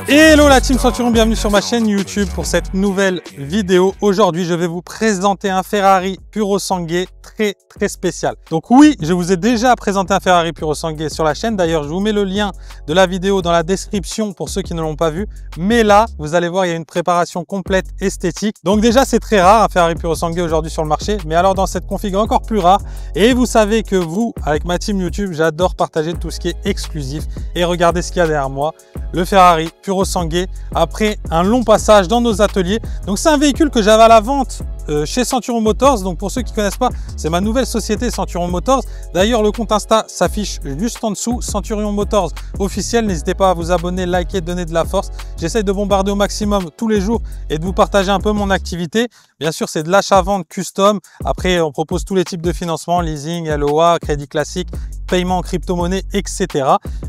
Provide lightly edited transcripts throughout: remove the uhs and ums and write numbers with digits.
Hello la team Centurion, bienvenue sur ma chaîne YouTube pour cette nouvelle vidéo. Aujourd'hui, je vais vous présenter un Ferrari Puro Sangue très spécial. Donc oui, je vous ai déjà présenté un Ferrari Puro Sangue sur la chaîne. D'ailleurs, je vous mets le lien de la vidéo dans la description pour ceux qui ne l'ont pas vu. Mais là, vous allez voir, il y a une préparation complète esthétique. Donc déjà, c'est très rare un Ferrari Puro Sangue aujourd'hui sur le marché. Mais alors dans cette config encore plus rare. Et vous savez que vous, avec ma team YouTube, j'adore partager tout ce qui est exclusif. Et regardez ce qu'il y a derrière moi. Le Ferrari Puro Sangue après un long passage dans nos ateliers. Donc c'est un véhicule que j'avais à la vente chez Centurion Motors. Donc pour ceux qui ne connaissent pas, c'est ma nouvelle société Centurion Motors. D'ailleurs, le compte Insta s'affiche juste en dessous, Centurion Motors officiel. N'hésitez pas à vous abonner, liker, donner de la force. J'essaye de bombarder au maximum tous les jours et de vous partager un peu mon activité. Bien sûr, c'est de l'achat-vente custom. Après, on propose tous les types de financement, leasing, LOA, crédit classique, paiement en crypto-monnaie, etc.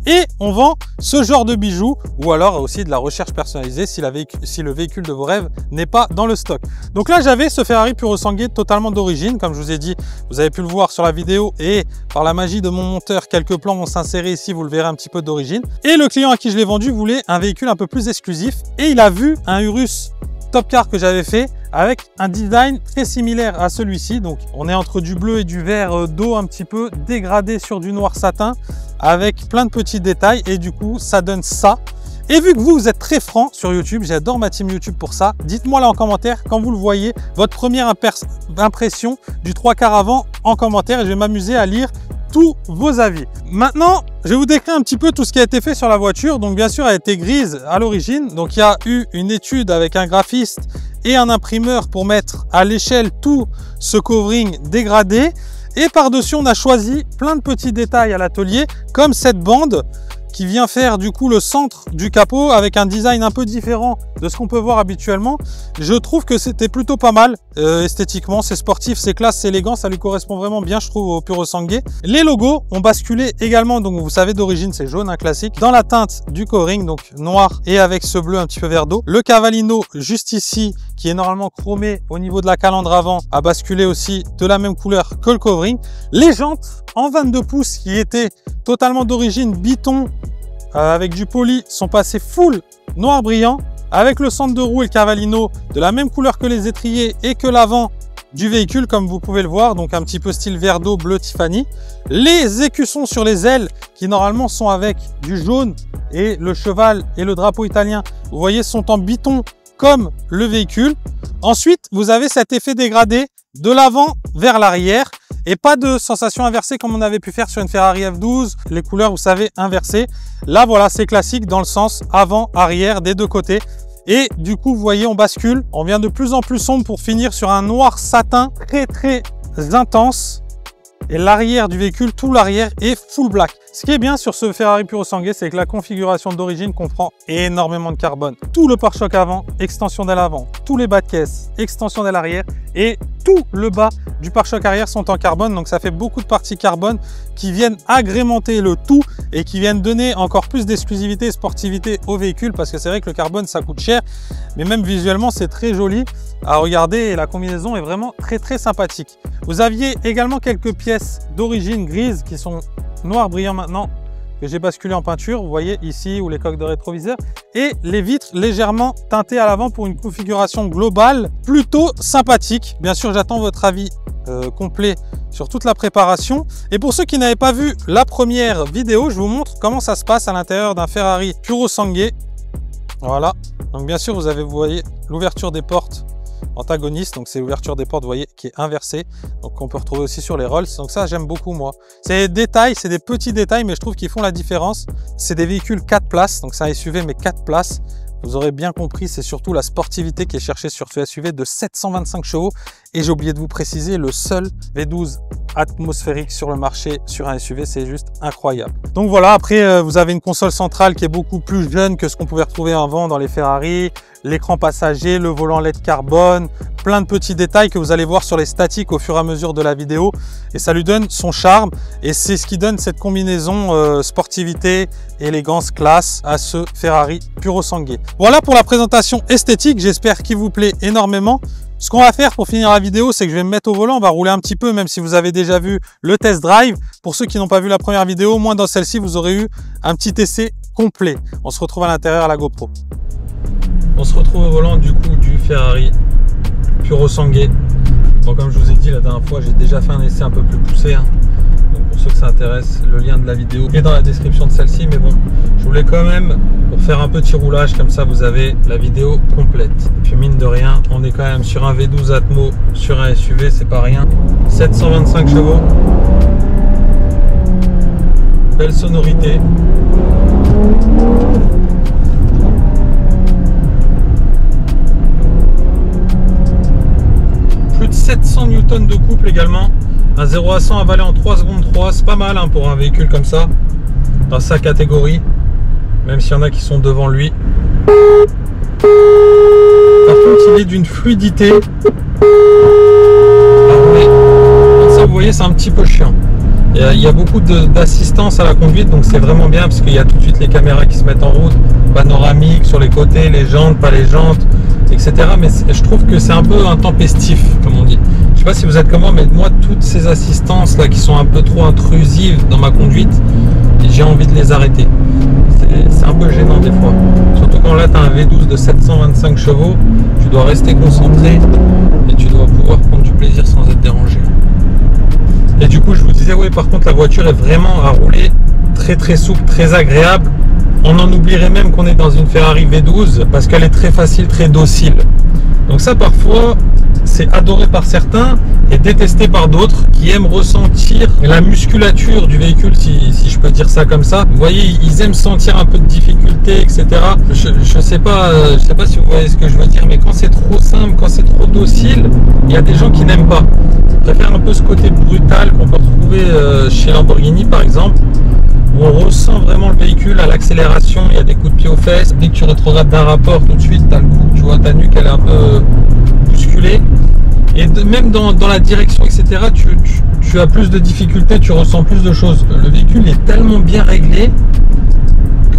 Et on vend ce genre de bijoux ou alors aussi de la recherche personnalisée si le véhicule de vos rêves n'est pas dans le stock. Donc là, j'avais ce Ferrari Puro Sangue totalement d'origine. Comme je vous ai dit, vous avez pu le voir sur la vidéo et par la magie de mon monteur, quelques plans vont s'insérer ici, vous le verrez un petit peu d'origine. Et le client à qui je l'ai vendu voulait un véhicule un peu plus exclusif et il a vu un Urus Top Car que j'avais fait avec un design très similaire à celui-ci. Donc on est entre du bleu et du vert d'eau un petit peu dégradé sur du noir satin avec plein de petits détails et du coup ça donne ça. Et vu que vous êtes très franc sur YouTube, j'adore ma team YouTube pour ça, dites-moi là en commentaire quand vous le voyez, votre première impression du 3/4 avant en commentaire et je vais m'amuser à lire tous vos avis. Maintenant, je vais vous décrire un petit peu tout ce qui a été fait sur la voiture. Donc bien sûr, elle a été grise à l'origine. Donc il y a eu une étude avec un graphiste et un imprimeur pour mettre à l'échelle tout ce covering dégradé. Et par-dessus, on a choisi plein de petits détails à l'atelier, comme cette bande qui vient faire du coup le centre du capot avec un design un peu différent de ce qu'on peut voir habituellement. Je trouve que c'était plutôt pas mal esthétiquement, c'est sportif, c'est classe, c'est élégant, ça lui correspond vraiment bien je trouve au Puro Sangue. Les logos ont basculé également, donc vous savez d'origine c'est jaune, un classique, dans la teinte du covering, donc noir et avec ce bleu un petit peu vert d'eau. Le Cavallino juste ici qui est normalement chromé au niveau de la calandre avant a basculé aussi de la même couleur que le covering. Les jantes en 22 pouces qui étaient totalement d'origine biton avec du poli sont passés full noir brillant avec le centre de roue et le Cavallino de la même couleur que les étriers et que l'avant du véhicule comme vous pouvez le voir, donc un petit peu style vert d'eau bleu Tiffany. Les écussons sur les ailes qui normalement sont avec du jaune et le cheval et le drapeau italien, vous voyez, sont en biton comme le véhicule. Ensuite, vous avez cet effet dégradé de l'avant vers l'arrière et pas de sensation inversée comme on avait pu faire sur une Ferrari F12, les couleurs vous savez inversées. Là voilà, c'est classique dans le sens avant-arrière des deux côtés. Et du coup, vous voyez, on bascule, on vient de plus en plus sombre pour finir sur un noir satin très intense. Et l'arrière du véhicule, tout l'arrière est full black. Ce qui est bien sur ce Ferrari Puro Sangue, c'est que la configuration d'origine comprend énormément de carbone. Tout le pare-choc avant, extension d'aile avant, tous les bas de caisse, extension d'aile arrière et tout le bas du pare-choc arrière sont en carbone. Donc ça fait beaucoup de parties carbone qui viennent agrémenter le tout et qui viennent donner encore plus d'exclusivité et sportivité au véhicule parce que c'est vrai que le carbone ça coûte cher, mais même visuellement c'est très joli à regarder et la combinaison est vraiment très sympathique. Vous aviez également quelques pièces d'origine grise qui sont noir brillant maintenant que j'ai basculé en peinture, vous voyez ici, ou les coques de rétroviseur et les vitres légèrement teintées à l'avant pour une configuration globale plutôt sympathique. Bien sûr, j'attends votre avis complet sur toute la préparation. Et pour ceux qui n'avaient pas vu la première vidéo, je vous montre comment ça se passe à l'intérieur d'un Ferrari Puro Sangue. Voilà, donc bien sûr, vous voyez l'ouverture des portes antagoniste, donc c'est l'ouverture des portes, vous voyez, qui est inversée, donc on peut retrouver aussi sur les Rolls. Donc ça, j'aime beaucoup moi. C'est des détails, c'est des petits détails, mais je trouve qu'ils font la différence. C'est des véhicules 4 places, donc c'est un SUV mais 4 places. Vous aurez bien compris, c'est surtout la sportivité qui est cherchée sur ce SUV de 725 chevaux. Et j'ai oublié de vous préciser, le seul V12 atmosphérique sur le marché sur un SUV, c'est juste incroyable. Donc voilà, après vous avez une console centrale qui est beaucoup plus jeune que ce qu'on pouvait retrouver avant dans les Ferrari, l'écran passager, le volant LED carbone, plein de petits détails que vous allez voir sur les statiques au fur et à mesure de la vidéo et ça lui donne son charme et c'est ce qui donne cette combinaison sportivité, élégance, classe à ce Ferrari Puro Sangue. Voilà pour la présentation esthétique, j'espère qu'il vous plaît énormément. Ce qu'on va faire pour finir la vidéo, c'est que je vais me mettre au volant, on va rouler un petit peu, même si vous avez déjà vu le test drive. Pour ceux qui n'ont pas vu la première vidéo, au moins dans celle-ci, vous aurez eu un petit essai complet. On se retrouve à l'intérieur à la GoPro. On se retrouve au volant du coup du Ferrari Purosangue. Bon, comme je vous ai dit la dernière fois, j'ai déjà fait un essai un peu plus poussé. Hein. Donc pour ceux que ça intéresse, le lien de la vidéo est dans la description de celle-ci. Mais bon, je voulais quand même, pour faire un petit roulage, comme ça vous avez la vidéo complète. Et puis mine de rien, on est quand même sur un V12 Atmo, sur un SUV, c'est pas rien. 725 chevaux. Belle sonorité. Plus de 700 Newton de couple également. Un 0 à 100 avalé en 3 secondes 3, c'est pas mal hein, pour un véhicule comme ça, dans sa catégorie, même s'il y en a qui sont devant lui. Par contre, il est d'une fluidité. Comme ça, vous voyez, c'est un petit peu chiant. Il y a beaucoup d'assistance à la conduite, donc c'est vraiment bien parce qu'il y a tout de suite les caméras qui se mettent en route, panoramique sur les côtés, les jantes, pas les jantes, etc. Mais je trouve que c'est un peu intempestif, comme on dit. Je sais pas si vous êtes comme moi, mais moi, toutes ces assistances là qui sont un peu trop intrusives dans ma conduite, j'ai envie de les arrêter. C'est un peu gênant des fois. Surtout quand là, tu as un V12 de 725 chevaux, tu dois rester concentré et tu dois pouvoir prendre du plaisir sans être dérangé. Et du coup, je vous disais, oui, par contre, la voiture est vraiment à rouler très très souple, très agréable. On en oublierait même qu'on est dans une Ferrari V12 parce qu'elle est très facile, très docile. Donc ça, parfois, c'est adoré par certains et détesté par d'autres qui aiment ressentir la musculature du véhicule, si je peux dire ça comme ça. Vous voyez, ils aiment sentir un peu de difficulté, etc. Je sais pas si vous voyez ce que je veux dire, mais quand c'est trop simple, quand c'est trop docile, il y a des gens qui n'aiment pas. Je préfère un peu ce côté brutal qu'on peut retrouver chez Lamborghini par exemple, où on ressent vraiment le véhicule à l'accélération, il y a des coups de pied aux fesses. Dès que tu rétrogrades d'un rapport, tout de suite, tu as le coup, tu vois ta nuque, elle est un peu bousculée. Et même dans la direction, etc., tu as plus de difficultés, tu ressens plus de choses. Le véhicule est tellement bien réglé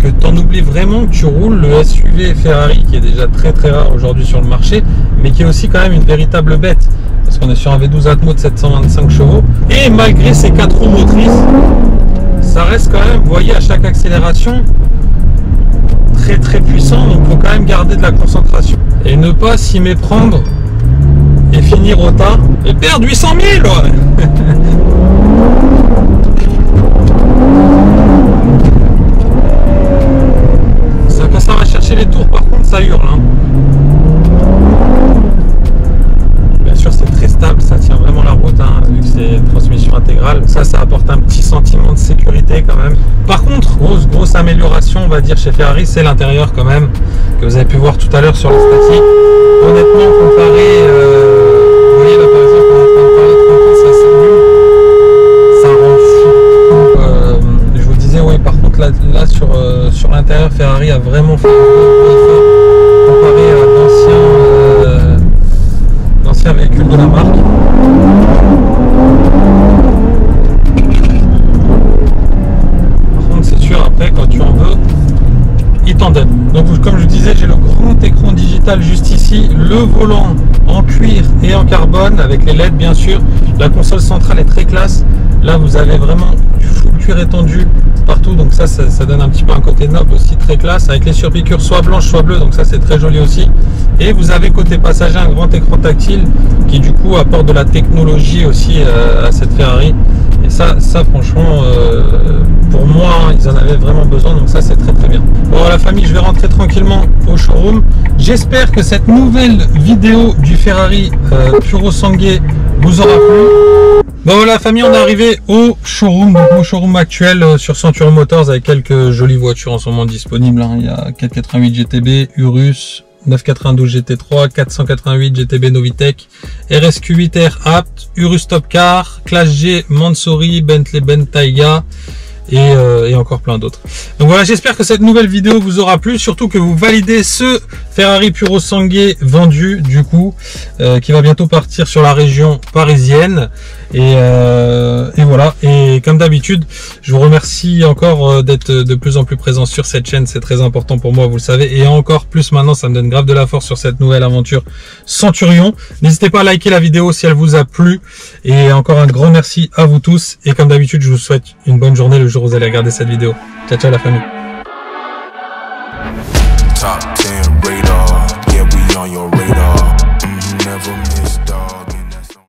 que tu en oublies vraiment que tu roules le SUV Ferrari, qui est déjà très très rare aujourd'hui sur le marché, mais qui est aussi quand même une véritable bête. Parce qu'on est sur un V12 Atmo de 725 chevaux. Et malgré ces 4 roues motrices, ça reste quand même, vous voyez, à chaque accélération, très très puissant. Donc il faut quand même garder de la concentration. Et ne pas s'y méprendre et finir au tas et perdre 800 000 ouais. Quand ça va chercher les tours, par contre, ça hurle. Hein. Bien sûr, c'est très stable, ça tient vraiment la route, hein, vu que c'est une transmission intégrale. Ça apporte un petit sentiment de sécurité quand même. Par contre, grosse amélioration, on va dire, chez Ferrari, c'est l'intérieur quand même, que vous avez pu voir tout à l'heure sur les statiques. Honnêtement, comparé, vous voyez là par exemple, on est en train de parler tranquille, ça s'allume, ça rend fou. Je vous disais, oui, par contre, là sur l'intérieur, Ferrari a vraiment fait un gros effort comparé à d'anciens véhicules de la marque. Par contre, c'est sûr, après, quand tu en veux, il t'en donne. Donc, comme je vous disais, j'ai le grand écran digital juste ici, le volant en cuir et en carbone avec les LED bien sûr. La console centrale est très classe. Là, vous avez vraiment du full cuir étendu partout, donc ça donne un petit peu un côté noble aussi, très classe, avec les surpiqûres soit blanches soit bleues, donc ça c'est très joli aussi. Et vous avez côté passager un grand écran tactile qui du coup apporte de la technologie aussi à cette Ferrari. Et ça franchement, pour moi, ils en avaient vraiment besoin, donc ça c'est très très bien. Bon la famille, je vais rentrer tranquillement au showroom. J'espère que cette nouvelle vidéo du Ferrari Purosangue vous aura plu. Bon voilà famille, on est arrivé au showroom, donc mon showroom actuel sur Century Motors avec quelques jolies voitures en ce moment disponibles. Hein. Il y a 488 GTB, Urus, 992 GT3, 488 GTB Novitec, RSQ8R Apt, Urus Top Car, Classe G Mansory, Bentley Bentayga et encore plein d'autres. Donc voilà, j'espère que cette nouvelle vidéo vous aura plu, surtout que vous validez ce Ferrari Puro Sangue vendu du coup, qui va bientôt partir sur la région parisienne. Et voilà. Et comme d'habitude, je vous remercie encore d'être de plus en plus présent sur cette chaîne. C'est très important pour moi, vous le savez. Et encore plus maintenant, ça me donne grave de la force sur cette nouvelle aventure Centurion. N'hésitez pas à liker la vidéo si elle vous a plu. Et encore un grand merci à vous tous. Et comme d'habitude, je vous souhaite une bonne journée le jour où vous allez regarder cette vidéo. Ciao, ciao la famille. Top 10 radar, yeah, we on your radar.